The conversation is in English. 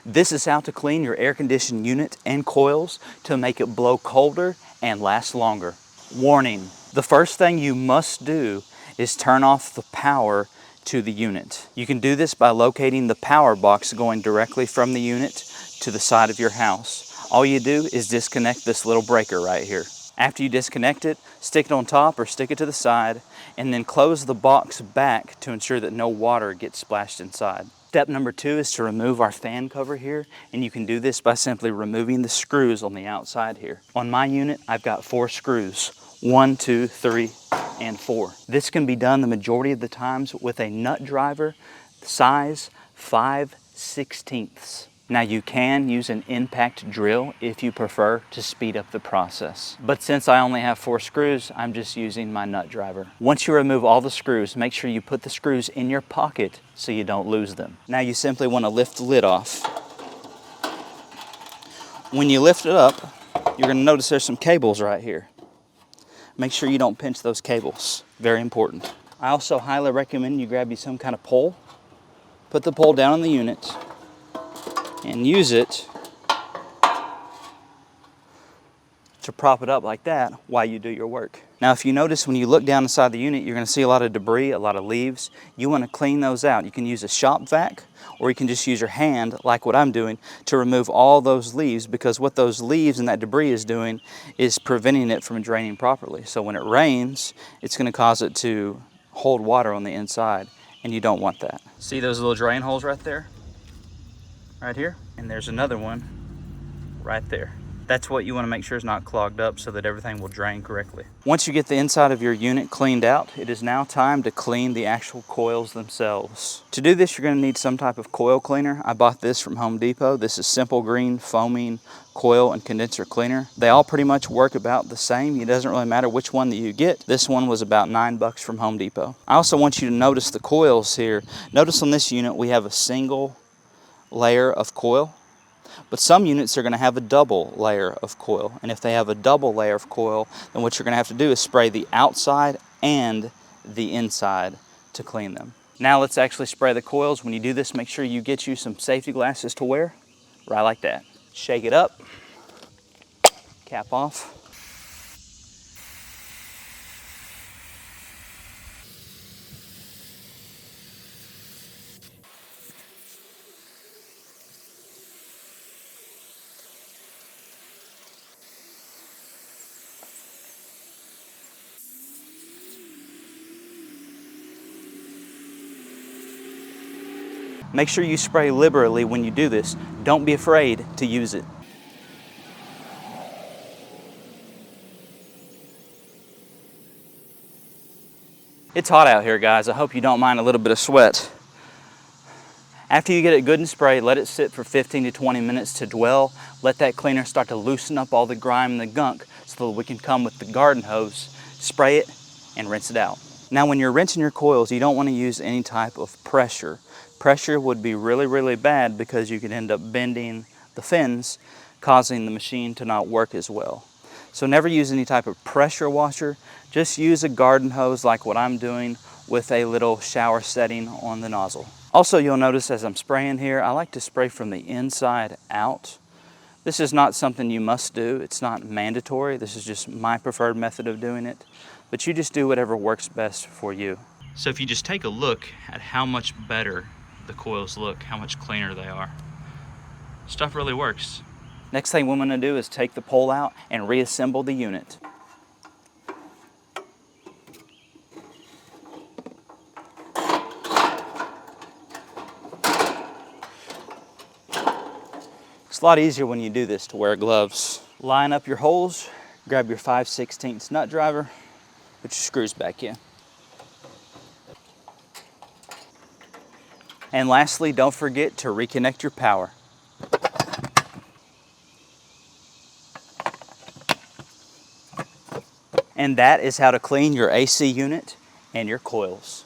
This is how to clean your air conditioned unit and coils to make it blow colder and last longer. Warning, the first thing you must do is turn off the power to the unit. You can do this by locating the power box going directly from the unit to the side of your house. All you do is disconnect this little breaker right here. After you disconnect it, stick it on top or stick it to the side, and then close the box back to ensure that no water gets splashed inside. Step number 2 is to remove our fan cover here, and you can do this by simply removing the screws on the outside here. On my unit, I've got 4 screws, 1, 2, 3, and 4. This can be done the majority of the times with a nut driver size 5/16. Now you can use an impact drill if you prefer to speed up the process. But since I only have 4 screws, I'm just using my nut driver. Once you remove all the screws, make sure you put the screws in your pocket so you don't lose them. Now you simply want to lift the lid off. When you lift it up, you're going to notice there's some cables right here. Make sure you don't pinch those cables. Very important. I also highly recommend you grab you some kind of pole, put the pole down on the unit, and use it to prop it up like that while you do your work. Now if you notice when you look down inside the unit, you're going to see a lot of debris, a lot of leaves. You want to clean those out. You can use a shop vac, or you can just use your hand like what I'm doing to remove all those leaves, because what those leaves and that debris is doing is preventing it from draining properly. So when it rains, it's going to cause it to hold water on the inside, and you don't want that. See those little drain holes right there? Right here, and there's another one right there. That's what you want to make sure is not clogged up so that everything will drain correctly. Once you get the inside of your unit cleaned out, it is now time to clean the actual coils themselves. To do this, you're going to need some type of coil cleaner. I bought this from Home Depot. This is Simple Green Foaming Coil and Condenser Cleaner. They all pretty much work about the same. It doesn't really matter which one that you get. This one was about $9 from Home Depot. I also want you to notice the coils here. Notice on this unit we have a single layer of coil, but some units are going to have a double layer of coil, and if they have a double layer of coil, then what you're going to have to do is spray the outside and the inside to clean them. Now let's actually spray the coils. When you do this, make sure you get you some safety glasses to wear, right like that. Shake it up, cap off. Make sure you spray liberally when you do this. Don't be afraid to use it. It's hot out here, guys. I hope you don't mind a little bit of sweat. After you get it good and sprayed, let it sit for 15 to 20 minutes to dwell. Let that cleaner start to loosen up all the grime and the gunk so that we can come with the garden hose, spray it, and rinse it out. Now when you're rinsing your coils, you don't want to use any type of pressure. Pressure would be really, really bad because you could end up bending the fins, causing the machine to not work as well. So never use any type of pressure washer. Just use a garden hose like what I'm doing with a little shower setting on the nozzle. Also, you'll notice as I'm spraying here, I like to spray from the inside out. This is not something you must do. It's not mandatory. This is just my preferred method of doing it. But you just do whatever works best for you. So if you just take a look at how much better the coils look, how much cleaner they are, stuff really works. Next thing we're going to do is take the pole out and reassemble the unit. It's a lot easier when you do this to wear gloves. Line up your holes, grab your 5/16 nut driver, put your screws back in. And lastly, don't forget to reconnect your power. And that is how to clean your AC unit and your coils.